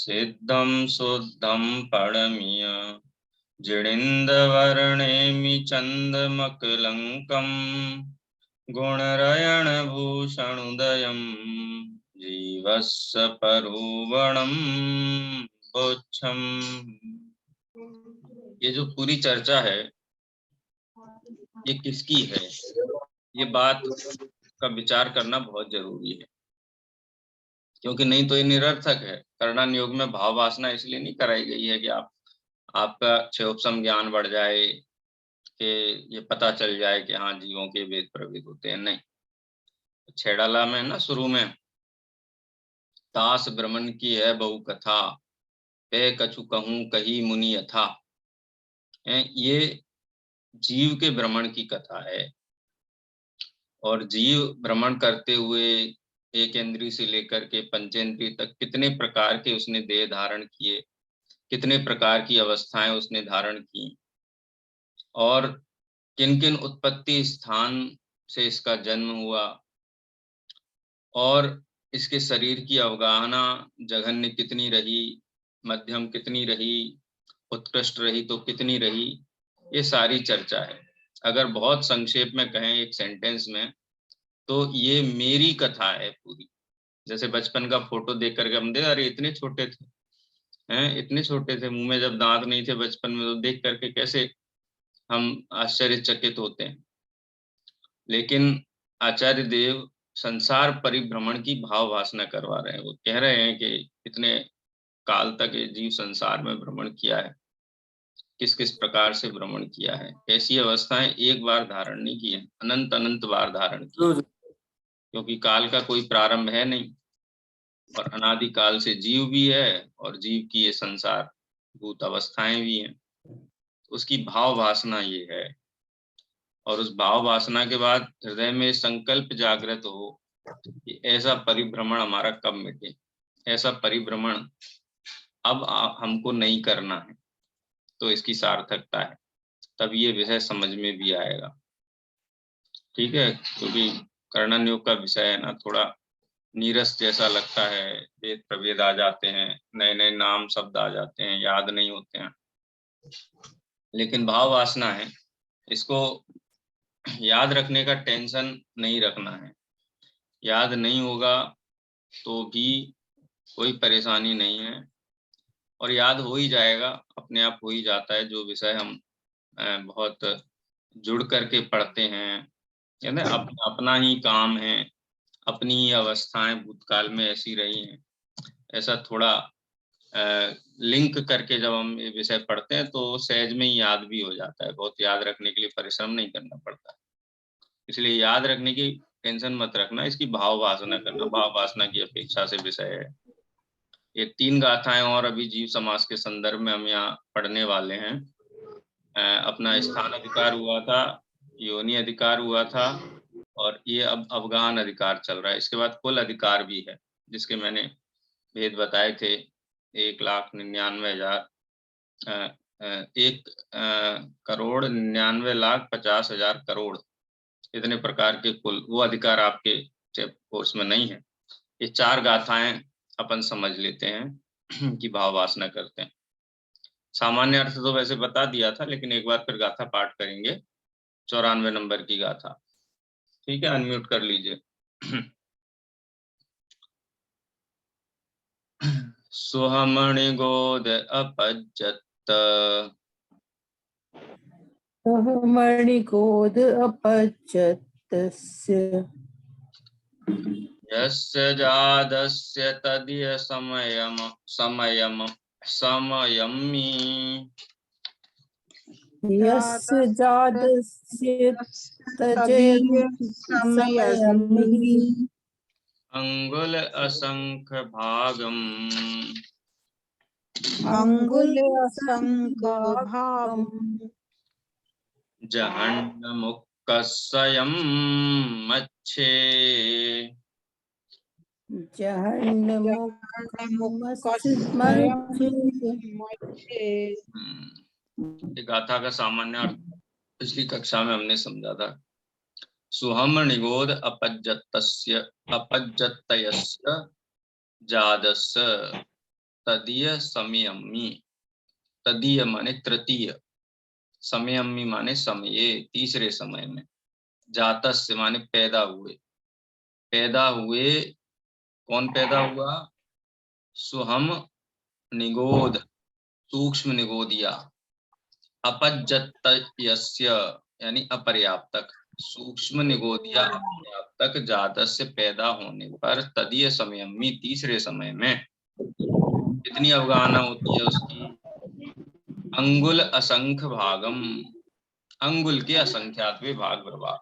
सिद्धं शुद्धं परमीय जिणिन्दवर्णेमि चन्दमकलङ्कम् गुणरयणभूषणोदयं जीवस्य परुवणं बोच्छम्। ये जो पूरी चर्चा है ये किसकी है, ये बात का विचार करना बहुत जरूरी है, क्योंकि नहीं तो ये निरर्थक है। करणान योग में भाव वासना इसलिए नहीं कराई गई है कि आपका क्षयोपम ज्ञान बढ़ जाए, कि ये पता चल जाए कि हाँ जीवों के वेद प्रवेद होते हैं। नहीं, छेड़ाला में ना शुरू में तास ब्रह्मन की है बहु कथा, पे कछु कहूं कही मुनि यथा। ये जीव के भ्रमण की कथा है, और जीव भ्रमण करते हुए एक इंद्रिय से लेकर के पंचेंद्रिय तक कितने प्रकार के उसने देह धारण किए, कितने प्रकार की अवस्थाएं उसने धारण की, और किन किन उत्पत्ति स्थान से इसका जन्म हुआ, और इसके शरीर की अवगाहना जघन्य कितनी रही, मध्यम कितनी रही, उत्कृष्ट रही तो कितनी रही, ये सारी चर्चा है। अगर बहुत संक्षेप में कहें एक सेंटेंस में, तो ये मेरी कथा है पूरी। जैसे बचपन का फोटो देख करके हम देख, अरे इतने छोटे थे, हैं इतने छोटे थे, मुंह में जब दांत नहीं थे बचपन में, तो देख करके कैसे हम आश्चर्यचकित होते हैं। लेकिन आचार्य देव संसार परिभ्रमण की भाव वासना करवा रहे हैं। वो कह रहे हैं कि इतने काल तक ये जीव संसार में भ्रमण किया है, किस किस प्रकार से भ्रमण किया है, ऐसी अवस्थाएं एक बार धारण नहीं की है, अनंत अनंत बार धारण की है। क्योंकि काल का कोई प्रारंभ है नहीं, और अनादि काल से जीव भी है, और जीव की ये संसार भूत अवस्थाएं भी हैं। उसकी भाव वासना ये है, और उस भाव वासना के बाद हृदय में संकल्प जागृत हो कि ऐसा परिभ्रमण हमारा कब मिटे, ऐसा परिभ्रमण अब हमको नहीं करना है, तो इसकी सार्थकता है, तब ये विषय समझ में भी आएगा। ठीक है, क्योंकि कर्णन योग का विषय है ना, थोड़ा नीरस जैसा लगता है, वेद प्रवेद आ जाते हैं, नए नए नाम शब्द आ जाते हैं, याद नहीं होते हैं। लेकिन भाव वासना है, इसको याद रखने का टेंशन नहीं रखना है। याद नहीं होगा तो भी कोई परेशानी नहीं है, और याद हो ही जाएगा, अपने आप हो ही जाता है। जो विषय हम बहुत जुड़ करके पढ़ते हैं, यानी अपना ही काम है, अपनी ही अवस्थाएं भूतकाल में ऐसी रही हैं, ऐसा थोड़ा लिंक करके जब हम ये विषय पढ़ते हैं तो सहज में ही याद भी हो जाता है। बहुत याद रखने के लिए परिश्रम नहीं करना पड़ता, इसलिए याद रखने की टेंशन मत रखना, इसकी भाव वासना करना, भाव वासना की अपेक्षा से विषय है। ये 3 गाथाएं और अभी जीव समास के संदर्भ में हम यहाँ पढ़ने वाले हैं। अपना स्थान अधिकार हुआ था, योनि अधिकार हुआ था, और ये अब अवगाहन अधिकार चल रहा है। इसके बाद कुल अधिकार भी है, जिसके मैंने भेद बताए थे। 1,99,000 1,99,50,000 करोड़, इतने प्रकार के कुल वो अधिकार आपके कोर्स में नहीं है। ये 4 गाथाएं अपन समझ लेते हैं कि भाव वासना करते हैं। सामान्य अर्थ तो वैसे बता दिया था, लेकिन एक बार फिर गाथा पाठ करेंगे, 94 नंबर की गाथा। ठीक है, अनम्यूट कर लीजिए। सुहमणिगोद अपज्जत, मणिकोद अपज्जतस्य यस्य जादस्य तदीय समयम्मि, यस्य जातस्य तजेय समयमिहि अंगुल असंख्य भागम, अंगुल असंख्य भागम जहन्नमुक्कस्सयं मच्छे, ये गाथा का सामान्य अर्थ पिछली कक्षा में हमने समझा था। सुहम निगोद अपज्जतस्य जादस्य तदीय समयम्मी, तदीय माने तृतीय, समयम्मी माने समय, तीसरे समय में, जातस्य माने पैदा हुए, पैदा हुए, कौन पैदा हुआ, सुहम निगोद, सूक्ष्म निगोदिया, अपज्जतयस्य यानी अपर्याप्तक, सूक्ष्म निगोदिया अपर्याप्तक जातस्य पैदा होने पर तदीय समयम्मी, तीसरे समय में कितनी अवगाहना होती है उसकी, अंगुल असंख्य भागम, अंगुल के असंख्यातवें भाग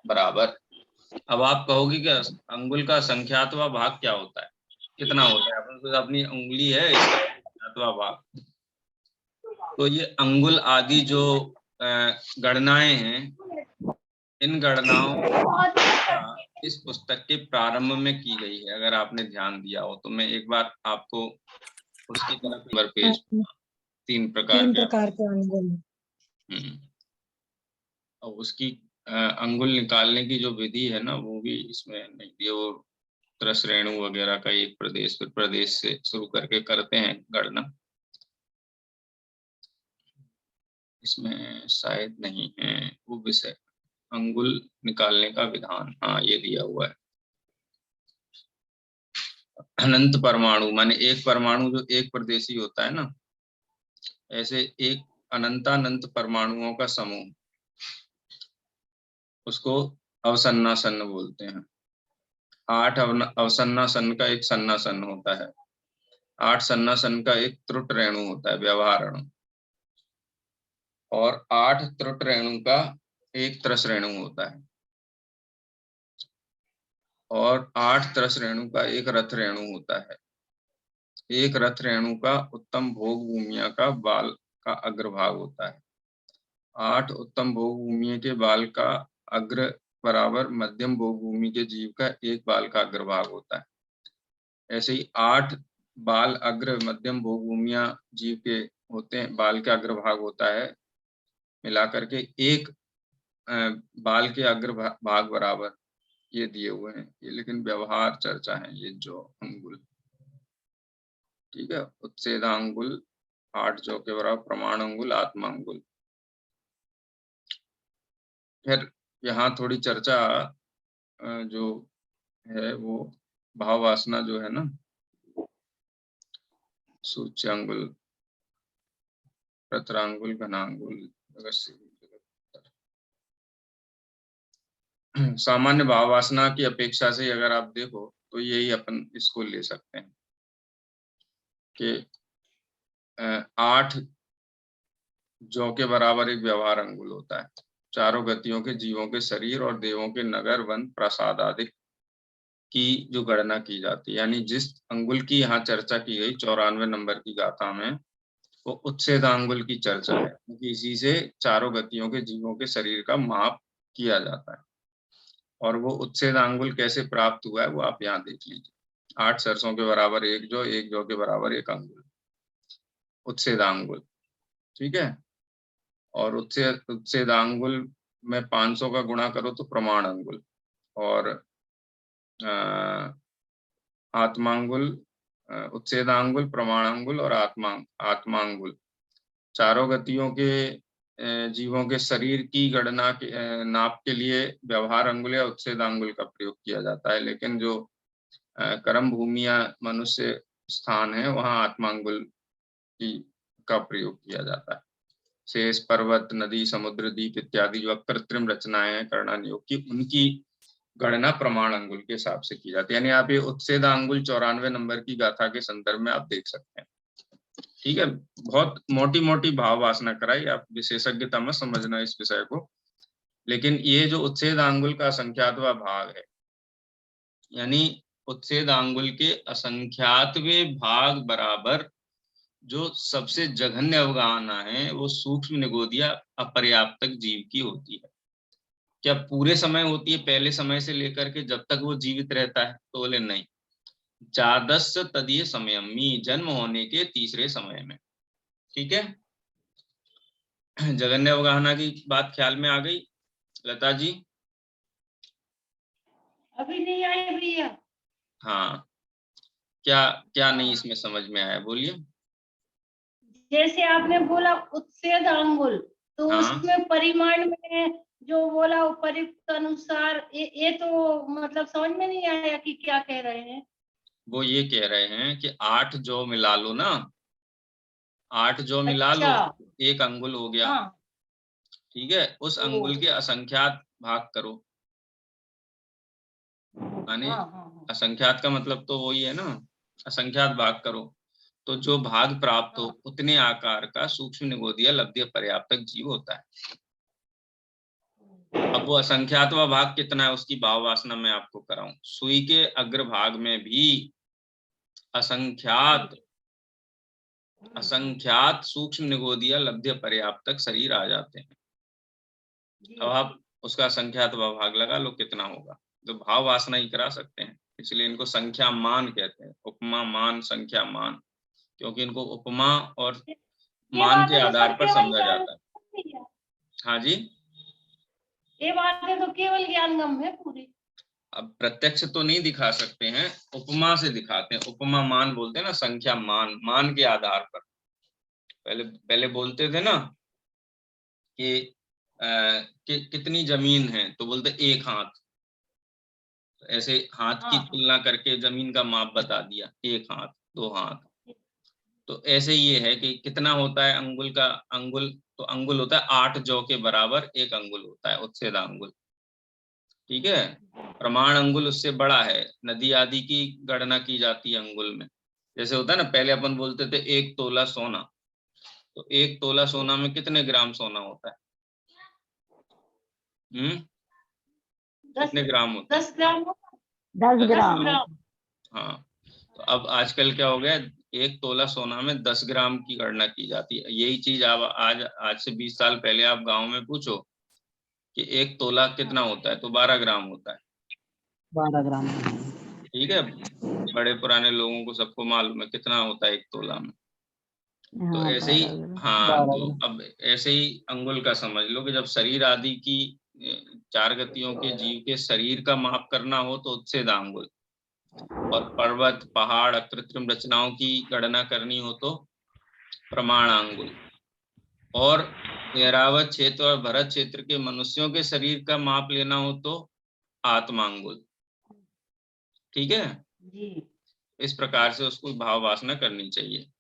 बराबर। अब आप कहोगे कि अंगुल का असंख्यातवां भाग क्या होता है, कितना होता है, अपन अपनी उंगली है इसका असंख्यातवां भाग, तो ये अंगुल आदि जो गणनाएं हैं, इन गणनाओं का इस पुस्तक के प्रारंभ में की गई है। अगर आपने ध्यान दिया हो तो मैं एक बार आपको उसकी तरफ नंबर पेज, 3 प्रकार के अंगुल। और उसकी अंगुल निकालने की जो विधि है ना, वो भी इसमें नहीं दी, वो त्रस रेणु वगैरह का एक प्रदेश फिर प्रदेश से शुरू करके करते हैं गणना, इसमें शायद नहीं है वो विषय, अंगुल निकालने का विधान, हाँ ये दिया हुआ है। अनंत परमाणु माने एक परमाणु जो एक प्रदेशी होता है ना, ऐसे एक अनंतानंत परमाणुओं का समूह, उसको अवसन्नासन बोलते हैं। 8 अवसन्नासन का एक सन्नासन होता है, 8 सन्नासन का एक त्रुट रेणु होता है, व्यवहार रेणु, और 8 त्रुट रेणु का एक त्रस रेणु होता है, और 8 त्रस रेणु का एक रथ रेणु होता है। एक रथ रेणु का उत्तम भोग भूमिया का बाल का अग्रभाग होता है। 8 उत्तम भोग भूमि के बाल का अग्र बराबर मध्यम भोग भूमि के जीव का एक बाल का अग्रभाग होता है। ऐसे ही 8 बाल अग्र मध्यम भोग भूमिया जीव के होते हैं, बाल के अग्रभाग होता है, मिलाकर के एक बाल के अग्र भाग बराबर, ये दिए हुए हैं ये, लेकिन व्यवहार चर्चा है ये जो अंगुल, ठीक है। उच्छेदांगुल 8 जो के बराबर, प्रमाण अंगुल, आत्मा अंगुल। फिर यहाँ थोड़ी चर्चा जो है वो भाव वासना जो है ना, सूच्यांगुल, प्रतरांगुल, घनांगुल, सामान्य भाव वासना की अपेक्षा से अगर आप देखो तो यही अपन इसको ले सकते हैं कि 8 जौ के बराबर एक व्यवहार अंगुल होता है, चारों गतियों के जीवों के शरीर और देवों के नगर वन प्रसाद आदि की जो गणना की जाती है, यानी जिस अंगुल की यहाँ चर्चा की गई 94 नंबर की गाथा में, वो उच्छेदांगुल की चर्चा है, क्योंकि इसी से चारों गतियों के जीवों के शरीर का माप किया जाता है। और वो उच्छेदांगुल कैसे प्राप्त हुआ है वो आप यहाँ देख लीजिए, 8 सरसों के बराबर एक जौ के बराबर एक अंगुल, उच्छेदांगुल, ठीक है। और उच्छेदांगुल में 500 का गुणा करो तो प्रमाण अंगुल, और आत्मांगुल, उच्छेदांगुल, प्रमाणांगुल और आत्मांगुल, चारों गतियों के जीवों के शरीर की गणना के नाप के लिए व्यवहार अंगुल या उच्छेदांगुल का प्रयोग किया जाता है, लेकिन जो कर्म भूमि या मनुष्य स्थान है वहां आत्मांगुल का प्रयोग किया जाता है। शेष, पर्वत, नदी, समुद्र, द्वीप इत्यादि जो कृत्रिम रचनाएं हैं कर्णानियोग की, उनकी गणना प्रमाण अंगुल के हिसाब से की जाती है। यानी आप ये उच्छेदांगुल 94 नंबर की गाथा के संदर्भ में आप देख सकते हैं, ठीक है। बहुत मोटी मोटी भाव वासना कराई, आप विशेषज्ञता में समझना इस विषय को, लेकिन ये जो उच्छेदांगुल का असंख्यातवां भाग है, यानी उच्छेदांगुल के असंख्यातवें भाग बराबर जो सबसे जघन्य अवगाहना है वो सूक्ष्म निगोदिया अपर्याप्तक जीव की होती है। क्या पूरे समय होती है, पहले समय से लेकर के जब तक वो जीवित रहता है? तो बोले नहीं, जादस्य तदीय समयम्मी, जन्म होने के तीसरे समय में, ठीक है। जघन्य अवगाहना की बात ख्याल में आ गई लता जी? अभी नहीं आई भैया। हाँ, क्या क्या नहीं इसमें समझ में आया, बोलिए। जैसे आपने बोला उत्सेद अंगुल, तो हाँ। उसमें परिमाण में जो बोला उपयुक्त अनुसार, ये तो मतलब समझ में नहीं आया कि क्या कह रहे हैं। वो ये कह रहे हैं कि 8 जौ मिला लो ना, 8 जौ मिला लो, अच्छा। 1 अंगुल हो गया। हाँ। ठीक है, उस अंगुल के असंख्यात भाग करो। माने हाँ, हाँ, असंख्यात का मतलब तो वही है ना, असंख्यात भाग करो, तो जो भाग प्राप्त हो हाँ। उतने आकार का सूक्ष्म निगोदीय लब्धीय पर्याप्तक जीव होता है। अब वो असंख्यात व भाग कितना है उसकी भाव वासना मैं आपको कराऊं। सुई के अग्रभाग में भी असंख्यात असंख्यात सूक्ष्म निगोदीय लब्धीय पर्याप्तक शरीर आ जाते हैं। अब आप उसका असंख्यात व भाग लगा लो कितना होगा, तो भाव वासना ही करा सकते हैं, इसलिए इनको संख्या मान कहते हैं। उपमा मान, संख्या मान, क्योंकि इनको उपमा और ये मान के बातें तो आधार सब पर केवल समझा ज्ञान जाता है। गम है। हाँ जी। ये बातें तो केवल ज्ञान गम है पूरी। अब प्रत्यक्ष तो नहीं दिखा सकते हैं, उपमा से दिखाते हैं। उपमा मान बोलते हैं ना, संख्या मान, मान के आधार पर। पहले पहले बोलते थे ना कि कितनी जमीन है, तो बोलते 1 हाथ। ऐसे हाथ की हाँ, तुलना करके जमीन का माप बता दिया, 1 हाथ, 2 हाथ। तो ऐसे ये है कि कितना होता है अंगुल का, अंगुल तो अंगुल होता है 8 जौ के बराबर 1 अंगुल होता है, उच्छेदा अंगुल। ठीक है, प्रमाण अंगुल उससे बड़ा है। नदी आदि की गणना की जाती है अंगुल में। जैसे होता है ना, पहले अपन बोलते थे 1 तोला सोना, तो 1 तोला सोना में कितने ग्राम सोना होता है? कितने ग्राम होता है? 10 ग्राम। 10 10 ग्राम। ग्राम। हाँ, तो अब आजकल क्या हो गया, 1 तोला सोना में 10 ग्राम की गणना की जाती है। यही चीज आप आज से 20 साल पहले आप गांव में पूछो कि 1 तोला कितना होता है, तो 12 ग्राम होता है। 12 ग्राम। ठीक है, बड़े पुराने लोगों को सबको मालूम है कितना होता है 1 तोला में। तो हाँ, ऐसे ही, 12 ग्राम। हाँ, तो अब ऐसे ही अंगुल का समझ लो कि जब शरीर आदि की 4 गतियों के जीव के शरीर का माप करना हो तो उच्छेद अंगुल, और पर्वत पहाड़ कृत्रिम रचनाओं की गणना करनी हो तो प्रमाण अंगुल, और ऐरावत क्षेत्र और भरत क्षेत्र के मनुष्यों के शरीर का माप लेना हो तो आत्मांगुल। ठीक है, जी। इस प्रकार से उसको भाव वासना करनी चाहिए।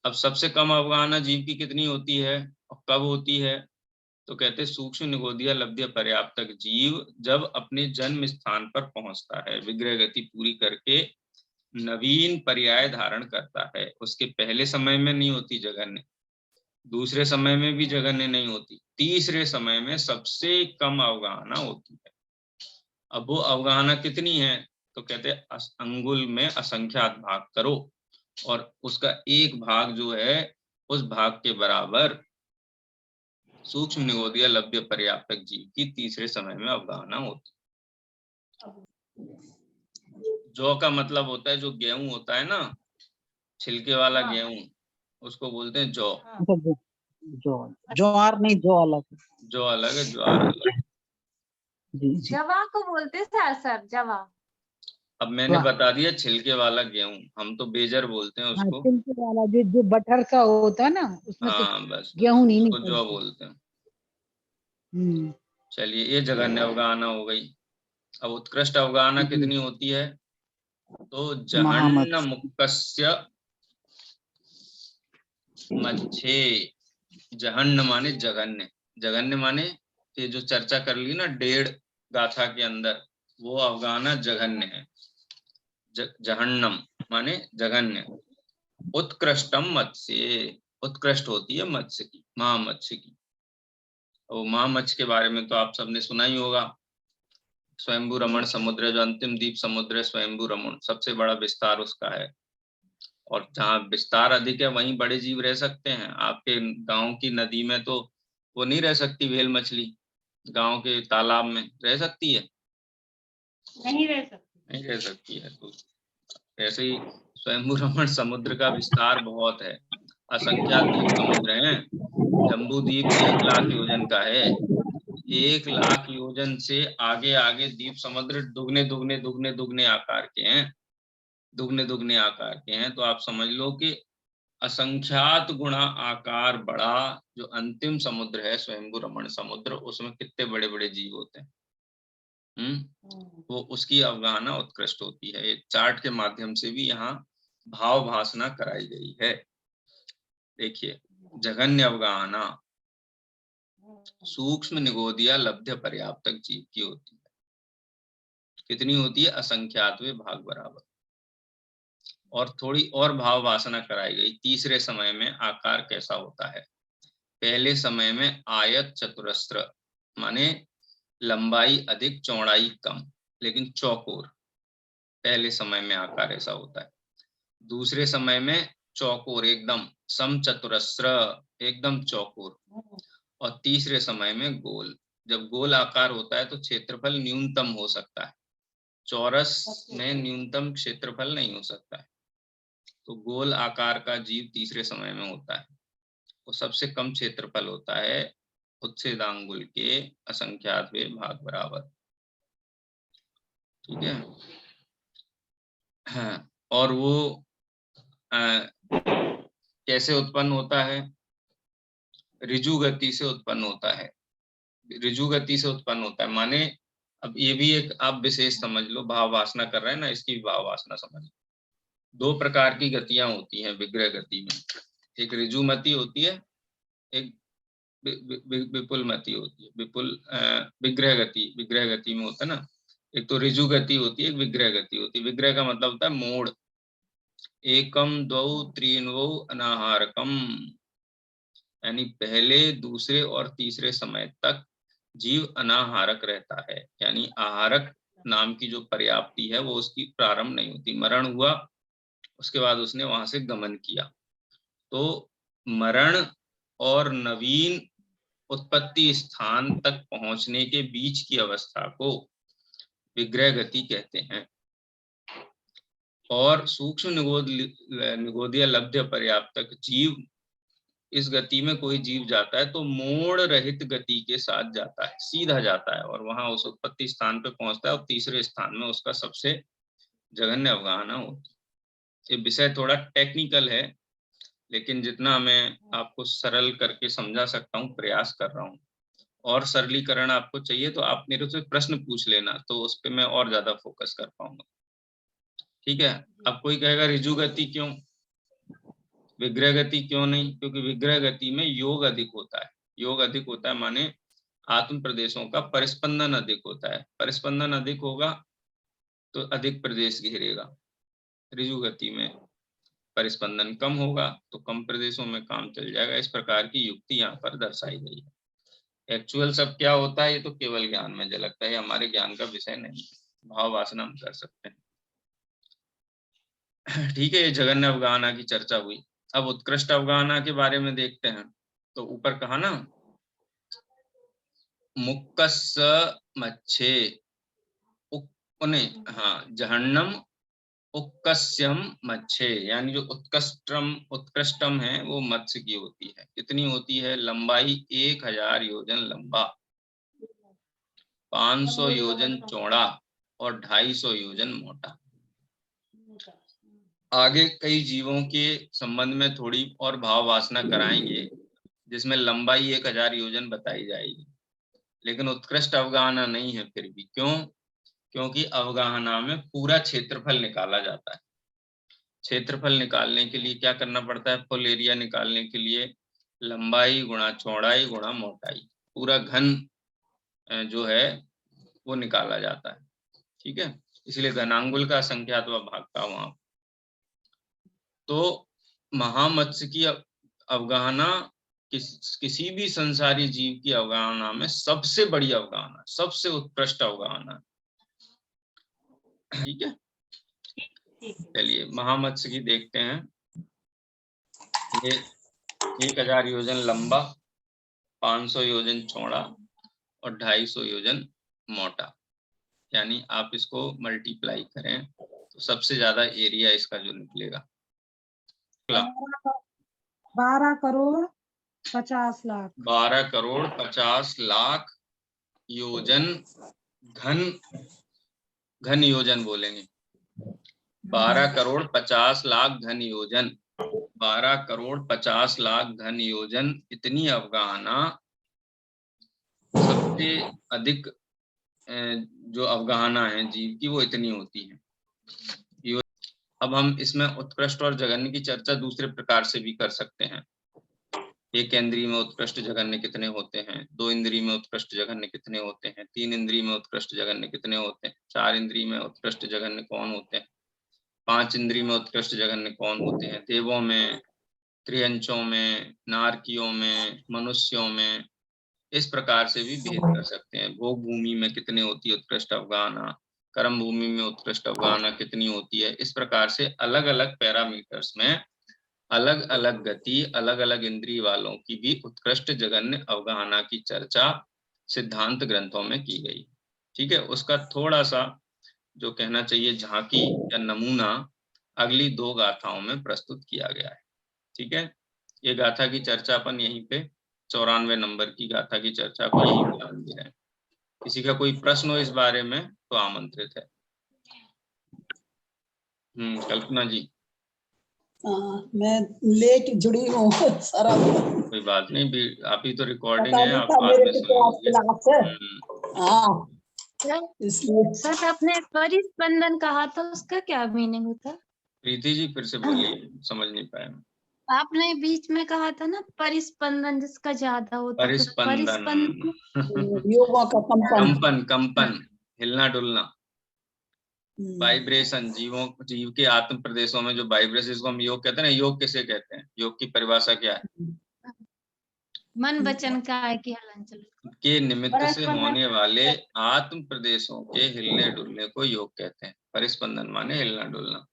अब सबसे कम अवगाहना जीव की कितनी होती है और कब होती है, तो कहते सूक्ष्म निगोदीय लब्धीय पर्याप्तक जीव जब अपने जन्म स्थान पर पहुंचता है, विग्रह गति पूरी करके नवीन पर्याय धारण करता है। उसके पहले समय में नहीं होती जघन्य, दूसरे समय में भी जघन्य नहीं होती, तीसरे समय में सबसे कम अवगाहना होती है। अब वो अवगाहना कितनी है, तो कहते हैं अंगुल में असंख्यात भाग करो, और उसका 1 भाग जो है उस भाग के बराबर सूक्ष्म निगोदीय लब्धीय पर्याप्तक जीव की तीसरे समय में अवगाहना होती है। जौ का मतलब होता है जो गेहूं होता है ना, छिलके वाला गेहूं, उसको बोलते हैं जौ। ज्वार नहीं, जौ अलग। जौ अलग है, ज्वार अलग। जी। जवा को बोलते सर, जवा। अब मैंने बता दिया छिलके वाला गेहूं, हम तो बेजर बोलते हैं उसको। छिलके वाला जो बटर सा होता है ना, उसमें से हाँ, बस गेहूं नहीं उसको जौ निकलता। बोलते हैं। चलिए, ये जघन्य अवगाहना हो गई। अब उत्कृष्ट अवगाहना कितनी होती है, तो जहन्न मुक्कस्य मच्छे। जहन्न माने जघन्य, जघन्य माने ये जो चर्चा कर ली ना 1.5 गाथा के अंदर, वो अवगाहना जघन्य है। जहन्नम माने जघन्य। उत्कृष्टम मत्स्य, उत्कृष्ट होती है मत्स्य की, महामत्स्य की। और महामत्स्य के बारे में तो आप सबने सुना ही होगा। स्वयंभू रमण समुद्र, जो अंतिम द्वीप समुद्र है स्वयंभू रमण, सबसे बड़ा विस्तार उसका है। और जहाँ विस्तार अधिक है वहीं बड़े जीव रह सकते हैं। आपके गांव की नदी में तो वो नहीं रह सकती, व्हेल मछली गांव के तालाब में रह सकती है? नहीं रह सकती। नहीं रह सकती है। तो ऐसे ही स्वयंभू रमण समुद्र का विस्तार बहुत है, असंख्यात द्वीप समुद्र हैं। जम्बू द्वीप 1 लाख योजन का है, 1 लाख योजन से आगे आगे द्वीप समुद्र दुगने दुगने दुगने दुगने आकार के हैं, दुगने दुगने आकार के हैं। तो आप समझ लो कि असंख्यात गुणा आकार बड़ा जो अंतिम समुद्र है स्वयंभू रमण समुद्र, उसमें कितने बड़े बड़े जीव होते हैं। वो उसकी अवगाहना उत्कृष्ट होती है। एक चार्ट के माध्यम से भी यहाँ भाव भासना कराई गई है। देखिए, जघन्य अवगाहना सूक्ष्म निगोदिया लब्ध्य पर्याप्तक जीव की होती है। कितनी होती है? असंख्यात वे भाग बराबर। और थोड़ी और भाव वासना कराई गई। तीसरे समय में आकार कैसा होता है? पहले समय में आयत चतुरस्र, माने लंबाई अधिक चौड़ाई कम, लेकिन चौकोर। पहले समय में आकार ऐसा होता है। दूसरे समय में चौकोर एकदम समचतुरस्र, एकदम चौकोर। और तीसरे समय में गोल। जब गोल आकार होता है तो क्षेत्रफल न्यूनतम हो सकता है, चौरस में न्यूनतम क्षेत्रफल नहीं हो सकता है। तो गोल आकार का जीव तीसरे समय में होता है, वो सबसे कम क्षेत्रफल होता है उच्छेदांगुल के असंख्यातवें भाग बराबर। ठीक है। हाँ, और वो कैसे उत्पन्न होता है? ऋजु गति से उत्पन्न होता है। ऋजु गति से उत्पन्न होता है माने, अब ये भी एक आप विशेष समझ लो, भाव वासना कर रहे हैं ना, इसकी भाव वासना समझ लो। दो प्रकार की गतियां होती हैं विग्रह गति में। एक ऋजुमति होती है, एक विपुलमति होती है। विग्रह गति में होता है ना, एक तो ऋजु गति होती है, एक विग्रह गति होती है। विग्रह का मतलब होता है मोड़। एकम द्वौ त्रीन्वौ अनाहारकम, यानी पहले दूसरे और तीसरे समय तक जीव अनाहारक रहता है, यानी आहारक नाम की जो पर्याप्ति है वो उसकी प्रारंभ नहीं होती। मरण हुआ, उसके बाद उसने वहां से गमन किया। तो मरण और नवीन उत्पत्ति स्थान तक पहुंचने के बीच की अवस्था को विग्रह गति कहते हैं। और सूक्ष्म निगोदिया लब्ध्य पर्याप्तक जीव, इस गति में कोई जीव जाता है तो मोड़ रहित गति के साथ जाता है, सीधा जाता है और वहां उस उत्पत्ति स्थान पे पहुंचता है और तीसरे स्थान में उसका सबसे जघन्य अवगाहना होती है। ये विषय थोड़ा टेक्निकल है, लेकिन जितना मैं आपको सरल करके समझा सकता हूँ प्रयास कर रहा हूँ। और सरलीकरण आपको चाहिए तो आप मेरे से प्रश्न पूछ लेना, तो उस पर मैं और ज्यादा फोकस कर पाऊंगा। ठीक है। अब कोई कहेगा ऋजु गति क्यों, विग्रह गति क्यों नहीं? क्योंकि विग्रह गति में योग अधिक होता है। योग अधिक होता है माने आत्म प्रदेशों का परिस्पंदन अधिक होता है। परिस्पंदन अधिक होगा तो अधिक प्रदेश घेरेगा। ऋजु गति में परिस्पंदन कम होगा तो कम प्रदेशों में काम चल जाएगा। इस प्रकार की युक्ति यहाँ पर दर्शाई गई है। एक्चुअल सब क्या होता है ये तो केवल ज्ञान में झलकता है, हमारे ज्ञान का विषय नहीं। भाव वासना हम कर सकते हैं। ठीक है, ये जघन्य अवगाहना की चर्चा हुई। अब उत्कृष्ट अवगाहना के बारे में देखते हैं। तो ऊपर कहा ना, मुक्कस मच्छे जहन्नम उत्कस्यम मच्छे, यानी जो उत्कृष्टम है वो मत्स्य की होती है। कितनी होती है? लंबाई 1000 योजन लंबा, 500 योजन चौड़ा और 250 योजन मोटा। आगे कई जीवों के संबंध में थोड़ी और भाव वासना कराएंगे, जिसमें लंबाई 1000 योजन बताई जाएगी, लेकिन उत्कृष्ट अवगाहना नहीं है फिर भी। क्यों? क्योंकि अवगाहना में पूरा क्षेत्रफल निकाला जाता है। क्षेत्रफल निकालने के लिए क्या करना पड़ता है? फुल एरिया निकालने के लिए लंबाई गुणा चौड़ाई गुणा मोटाई, पूरा घन जो है वो निकाला जाता है। ठीक है, इसलिए घनांगुल का संख्यात्मक भाग था वहां। तो महामत्स्य की अवगाहना किसी भी संसारी जीव की अवगाहना में सबसे बड़ी अवगाहना, सबसे उत्कृष्ट अवगाहना। ठीक है, चलिए महामत्स्य की देखते हैं। ये 1000 योजन लंबा, 500 योजन चौड़ा और 250 योजन मोटा, यानी आप इसको मल्टीप्लाई करें तो सबसे ज्यादा एरिया इसका जो निकलेगा 12 करोड़ 50 लाख। 12 करोड़ 50 लाख योजन घन योजन बोलेंगे। 12 करोड़ 50 लाख घन योजन 12,50,00,000 घन योजन इतनी अवगाहना सबसे अधिक जो अवगाहना है जीव की वो इतनी होती है। अब हम इसमें उत्कृष्ट और जघन्य की चर्चा दूसरे प्रकार से भी कर सकते हैं। एक इंद्रिय में उत्कृष्ट जघन्य कितने होते हैं, 2 इंद्रिय में उत्कृष्ट जघन्य कितने होते हैं, 3 इंद्रिय में उत्कृष्ट जघन्य कितने होते हैं, 4 इंद्रिय में उत्कृष्ट जघन्य कौन होते हैं, 5 इंद्रिय में उत्कृष्ट जघन्य कौन होते हैं, देवों में, त्रियंचों में, नारकियों में, मनुष्यों में, इस प्रकार से भी भेद कर सकते हैं। भोग भूमि में कितने होती है उत्कृष्ट अवगाहना, कर्म भूमि में उत्कृष्ट अवगाहना कितनी होती है, इस प्रकार से अलग अलग पैरामीटर्स में अलग अलग गति, अलग अलग इंद्रिय वालों की भी उत्कृष्ट जघन्य अवगाहना की चर्चा सिद्धांत ग्रंथों में की गई। ठीक है, उसका थोड़ा सा जो कहना चाहिए झांकी या नमूना अगली 2 गाथाओं में प्रस्तुत किया गया है। ठीक है, ये गाथा की चर्चा अपन यहीं पे 94 नंबर की गाथा की चर्चा को यहीं ध्यान दे रहे हैं। किसी का कोई प्रश्न हो इस बारे में तो आमंत्रित है। कल्पना जी। मैं लेट जुड़ी हूँ सारा। कोई बात नहीं, आप ही तो रिकॉर्डिंग पता है, नहीं आप था बाद मेरे में को सुन तो आज लीजिए। क्लास है। हाँ, इसलिए सर आपने परिस्पंदन कहा था, उसका क्या मीनिंग होता है? प्रीति जी फिर से बोलिए, समझ नहीं पाया। आपने बीच में कहा था ना परिस्पंदन जिसका ज्यादा होता है, तो परिस्पंदन योगा का कंपन, कंपन, कंपन, हिलना डुलना, वाइब्रेशन, जीव के आत्म प्रदेशों में जो वाइब्रेशन, इसको हम योग कहते हैं ना। योग किसे कहते हैं, योग की परिभाषा क्या है? मन वचन काय की हलचल के निमित्त से होने वाले आत्म प्रदेशों के हिलने डुलने को योग कहते हैं। परिस्पंदन माने हिलना डुलना।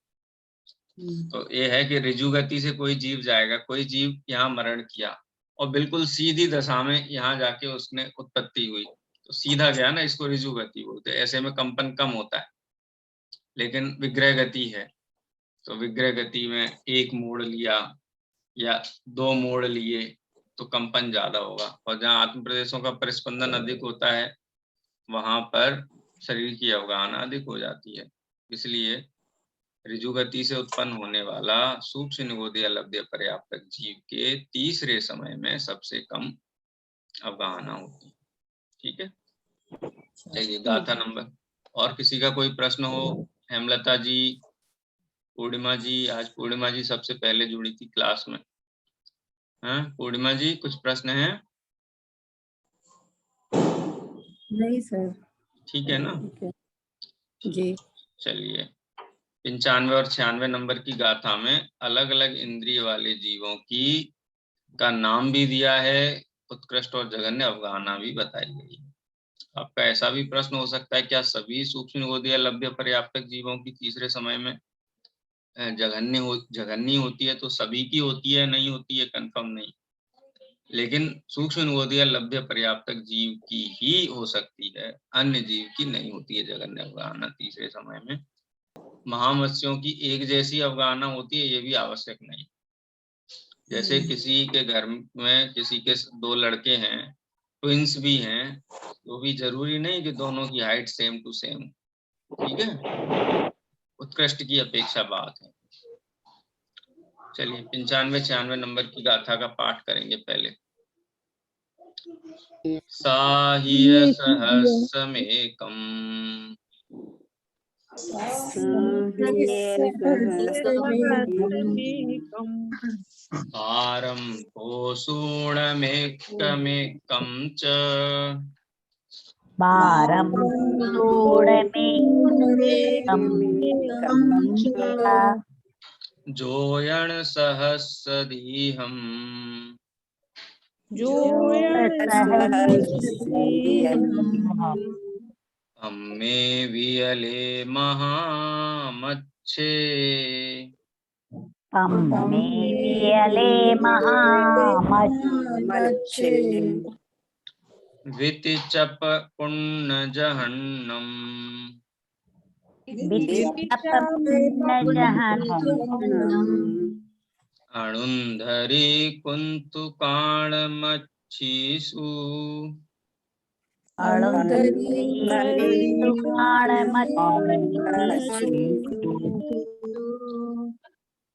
तो ये है कि ऋजु गति से कोई जीव जाएगा, कोई जीव यहाँ मरण किया और बिल्कुल सीधी दशा में यहाँ जाके उसने उत्पत्ति हुई, तो सीधा गया ना, इसको ऋजु गति बोलते हैं। ऐसे में कंपन कम होता है। लेकिन विग्रह गति है, तो विग्रह गति में एक मोड़ लिया या 2 मोड़ लिए तो कंपन ज्यादा होगा। और जहाँ आत्म प्रदेशों का परिस्पंदन अधिक होता है वहां पर शरीर की अवगाहना अधिक हो जाती है। इसलिए ऋजु गति से उत्पन्न होने वाला सूक्ष्म निगोदीय लब्ध्य पर्याप्तक जीव के तीसरे समय में सबसे कम अवगाहना होती है। ठीक है, चलिए गाथा नंबर। और किसी का कोई प्रश्न हो? हेमलता जी, पूर्णिमा जी, आज पूर्णिमा जी सबसे पहले जुड़ी थी क्लास में। हाँ पूर्णिमा जी, कुछ प्रश्न है? नहीं सर। ठीक है ना जी। चलिए, 95 और 96 नंबर की गाथा में अलग अलग इंद्रिय वाले जीवों की का नाम भी दिया है, उत्कृष्ट और जघन्य अवगाहना भी बताई गई है। आपका ऐसा भी प्रश्न हो सकता है, क्या सभी सूक्ष्म निगोदीय लभ्य पर्याप्तक जीवों की तीसरे समय में जघन्य होती है? तो सभी की होती है, नहीं होती है कंफर्म नहीं, लेकिन सूक्ष्म निगोदीय लभ्य पर्याप्तक जीव की ही हो सकती है, अन्य जीव की नहीं होती है जघन्य अवगाहना तीसरे समय में। महामत्स्यों की एक जैसी अवगाहना होती है ये भी आवश्यक नहीं। जैसे किसी के घर में किसी के 2 लड़के हैं, ट्विंस भी हैं, तो भी जरूरी नहीं कि दोनों की हाइट सेम टू सेम। ठीक है, उत्कृष्ट की अपेक्षा बात है। चलिए 95 96 नंबर की गाथा का पाठ करेंगे पहले। साहिय सहस्रमेकम् पारं पोषूणमेकमेकं च पारं जोयण सहस्रदीहम् अम्मे वियले महामच्छे वितिचप पुण्यजहन्नम् अणुन्धरी कुन्तुकाणमच्छीषु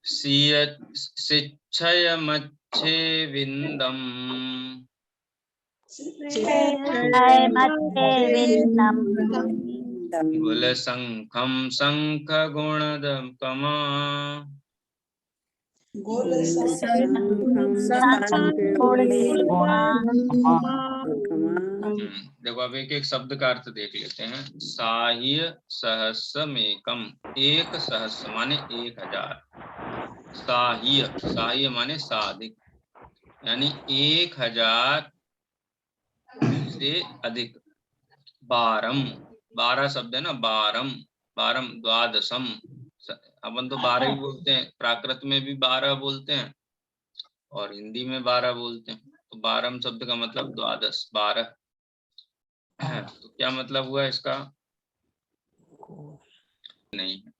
शिक्षय मच्छे विन्दम गुलशंखम शंख गुणदकमा देखो अब एक एक शब्द का अर्थ देख लेते हैं। साह्य सहस्रमेकम, एक सहस्र माने 1000, साह्य साह्य माने साधिक, यानी 1000 से अधिक। बारम, 12 शब्द है ना, बारम, बारम द्वादशम, अपन तो 12 ही बोलते हैं, प्राकृत में भी 12 बोलते हैं और हिंदी में 12 बोलते हैं। तो बारम शब्द का मतलब द्वादश, 12। तो क्या मतलब हुआ इसका? नहीं है।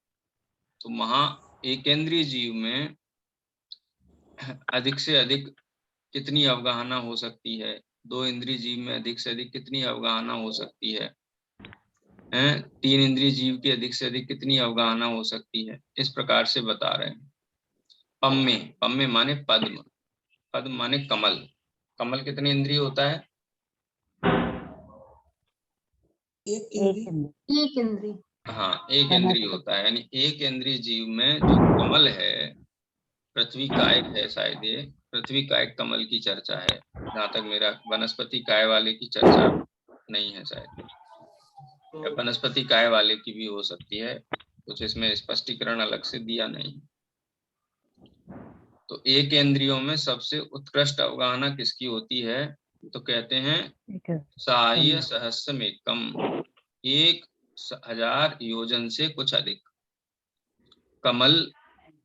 तो महा एकेंद्रीय जीव में अधिक से अधिक कितनी अवगाहना हो सकती है? 2 इंद्रिय जीव में अधिक से अधिक कितनी अवगाहना हो सकती है? 3 इंद्रिय जीव की अधिक से अधिक कितनी अवगाहना हो सकती है? इस प्रकार से बता रहे हैं। पम्मे, पम्मे माने पद्म, पद्म माने कमल। कमल कितने इंद्रिय होता है? एक इंद्री। हाँ, एक इंद्रिय होता है। यानी एक इंद्रिय जीव में जो कमल है, पृथ्वी कायक है, शायद ये पृथ्वी कायक कमल की चर्चा है, जहाँ तक मेरा, वनस्पति काय वाले की चर्चा नहीं है शायद, या वनस्पति काय वाले की भी हो सकती है, कुछ इसमें स्पष्टीकरण अलग से दिया नहीं। तो एक इंद्रियों में सबसे उत्कृष्ट अवगाहना किसकी होती है? तो कहते हैं साह्य सहस्रमेकम, 1000 योजन से कुछ अधिक कमल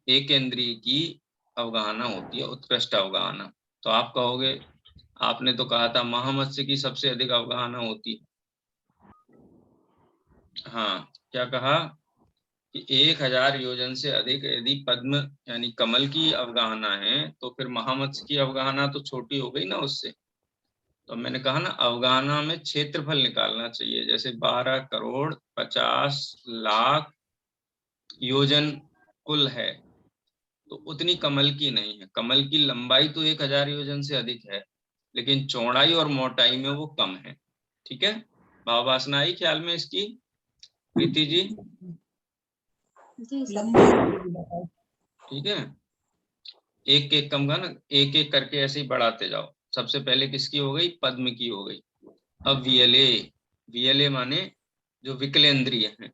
एक इंद्रिय की अवगाहना होती है, उत्कृष्ट अवगाहना। तो आप कहोगे, आपने तो कहा था महामत्स्य की सबसे अधिक अवगाहना होती है। हाँ, क्या कहा कि 1000 योजन से अधिक यदि पद्म यानी कमल की अवगाहना है, तो फिर महामत्स्य की अवगाहना तो छोटी हो गई ना उससे। तो मैंने कहा ना, अवगाहना में क्षेत्रफल निकालना चाहिए। जैसे 12 करोड़ 50 लाख योजन कुल है, तो उतनी कमल की नहीं है। कमल की लंबाई तो 1000 योजन से अधिक है, लेकिन चौड़ाई और मोटाई में वो कम है। ठीक है, भाववासना आई ख्याल में इसकी? प्रीति जी जी सर। ठीक है, एक एक कम का ना, एक एक करके ऐसे ही बढ़ाते जाओ। सबसे पहले किसकी हो गई? पद्म की हो गई। अब वियले, वियले माने जो विकलेंद्रिय है।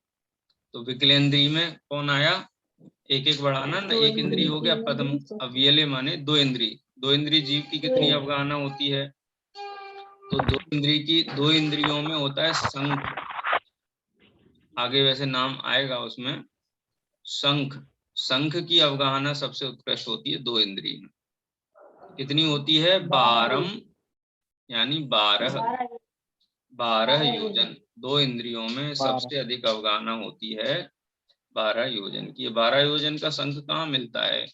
तो विकलेंद्रिय में कौन आया? एक एक बढ़ाना ना, एक इंद्रिय हो गया पद्म। अब वियले माने 2 इंद्रिय। 2 इंद्रिय जीव की कितनी अवगाहना होती है? तो 2 इंद्रिय की, 2 इंद्रियों में होता है शंख, आगे वैसे नाम आएगा उसमें, शंख। शंख की अवगाहना सबसे उत्कृष्ट होती है 2 इंद्रिय में। कितनी होती है? 12, यानी 12 योजन। 2 इंद्रियों में सबसे अधिक अवगाहना होती है 12 योजन की। 12 योजन का शंख कहाँ मिलता है?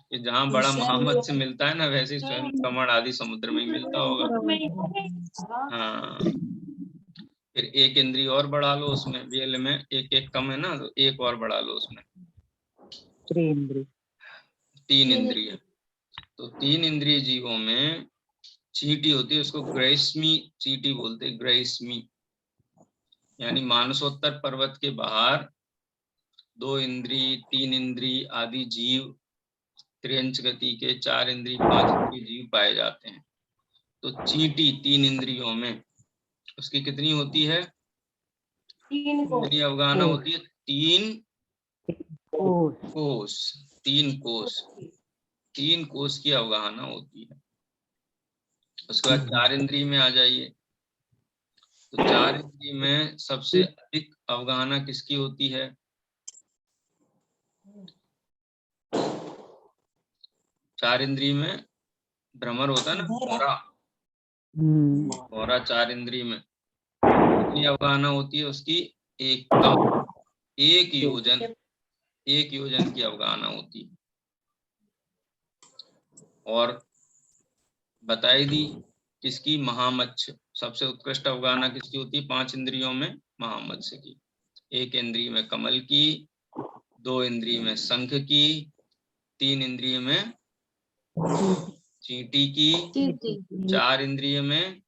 कि जहाँ बड़ा महामत्स्य मिलता है ना, वैसे ही स्वयं कमल आदि समुद्र में ही मिलता होगा। हाँ, फिर एक इंद्रिय और बढ़ा लो उसमें, वेल में एक एक कम है ना, तो एक और बढ़ा लो उसमें, 3 इंद्रिय। तो 3 इंद्रिय जीवों में चींटी होती है, उसको ग्रैस्मी चींटी बोलते हैं, ग्रैस्मी। यानी मानसोत्तर पर्वत के बाहर 2 इंद्रिय 3 इंद्रिय आदि जीव, त्रियंच गति के 4 इंद्रिय 5 इंद्रिय जीव पाए जाते हैं। तो चींटी 3 इंद्रियों में उसकी कितनी होती है? कितनी अवगाहना होती है? 3 कोष, 3 कोष, 3 कोष की अवगाहना होती है। उसके बाद 4 इंद्रिय में आ जाइए। तो 4 इंद्रिय में सबसे अधिक अवगाहना किसकी होती है? 4 इंद्रिय में भ्रमर होता है ना, भौरा, भौरा 4 इंद्रिय में कितनी अवगाहना होती है उसकी? एक योजन, 1 योजन की अवगाहना होती है। और बताई दी किसकी? महामत्स्य। सबसे उत्कृष्ट अवगाहना किसकी होती है 5 इंद्रियों में? महामत्स्य की। 1 इंद्रिय में कमल की, 2 इंद्रिय में शंख की, 3 इंद्रिय में चींटी की, 4 इंद्रिय में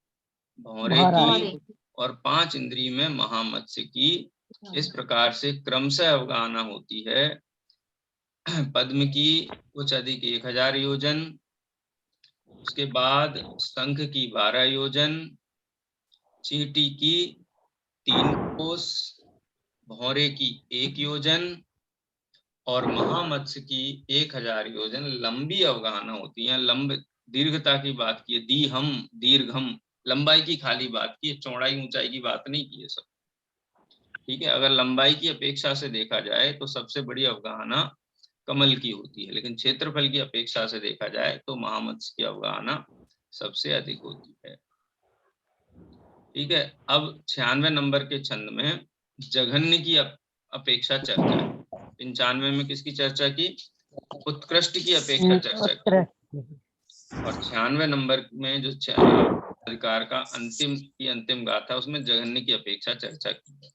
भौरे की और 5 इंद्रिय में महामत्स्य की। इस प्रकार से क्रमशः अवगाहना होती है। पद्म की कुछ अधिक 1000 योजन, उसके बाद शंख की 12 योजन, चींटी की 3 कोस, भौरे की 1 योजन और महामत्स्य की 1000 योजन लंबी अवगाहना होती है। लंब दीर्घता की बात की है, दीहम दीर्घम, लंबाई की खाली बात की है, चौड़ाई ऊंचाई की बात नहीं की है सब। ठीक है, अगर लंबाई की अपेक्षा से देखा जाए तो सबसे बड़ी अवगाहना कमल की होती है, लेकिन क्षेत्रफल की अपेक्षा से देखा जाए तो महामत्स्य की अवगाहना सबसे अधिक होती है। ठीक है, अब 96 नंबर के छंद में जघन्य की अपेक्षा चर्चा है। 95 में किसकी चर्चा की? उत्कृष्ट की अपेक्षा चर्चा की। और 96 नंबर में जो अधिकार का अंतिम गाथा, उसमें जघन्य की अपेक्षा चर्चा की है।